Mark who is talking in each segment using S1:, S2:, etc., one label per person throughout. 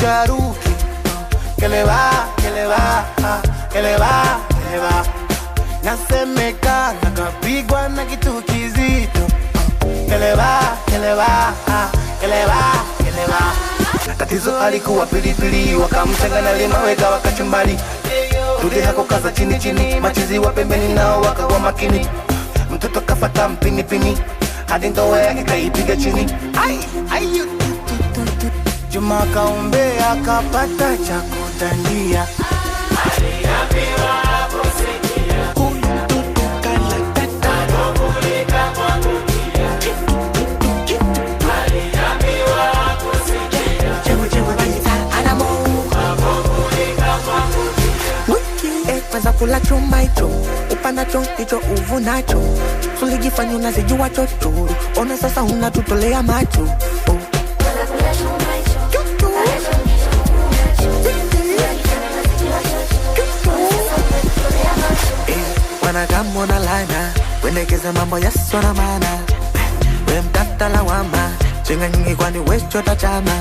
S1: charuki. Que le va, que le va, que le va, que le va. Nasemekana kapigwa na kitu kizito. Que le va, que le va, que le va, que le va. Tatizo alikuwa pilipili, wakamtenga na lima weka wakachumbali. Rudi hako kaza chini chini, machizi wa pembeni nao wakawa makini. Mtoto kafata mpini pini, hadi ndoa yake kaipiga chini. Ai Juma kaumbea kapata cha kutandia.
S2: Aliambiwa kusikia,
S1: mtoto kala tata,
S2: kugulika kwa kukia. Aliambiwa kusikia,
S3: Chewe banita anamo,
S2: kugulika kwa kukia.
S3: kwanza kula chumba icho, upanda cho icho uvunacho. Sulijifanya unazijua chochoro, ona sasa unatutolea macho. Wanadamu na lana, wendekeza mambo ya sona mana. We mtata lawama, chenga nyingi kwani we chota chama.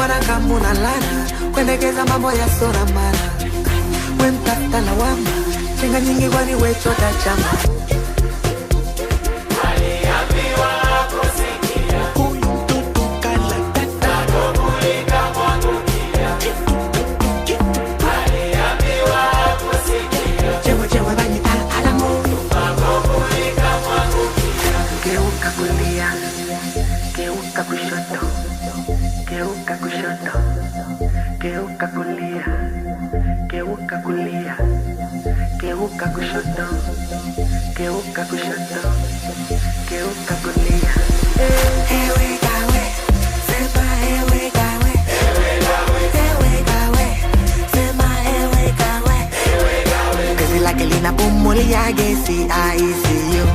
S3: Wanadamu na lana, wendekeza mambo ya sona mana. We mtata lawama, chenga nyingi kwani we chota chama.
S2: Aliambiwa kusikia,
S1: mtoto kala tata,
S2: kugulika kwa kukia. Aliambiwa kusikia,
S3: Chewe banita anamo,
S2: kugulika kwa kukia.
S3: geuka kulia, geuka kushoto, geuka kushoto, geuka kulia, geuka kulia, geuka kushoto, geuka kushoto, geuka kulia. Ewe gawe, sema ewe gawe, ewe gawe, sema ewe gawe. Kazi lake linapumulia gesi ICU.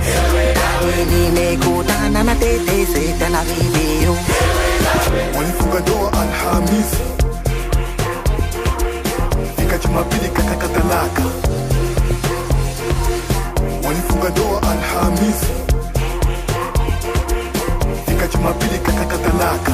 S3: Tawe nimekutana na tetesi tena video.
S1: walifunga ndoa Alhamisi, fika Jumapili kakata talaka. Walifunga ndoa Alhamisi, fika Jumapili kakata talaka.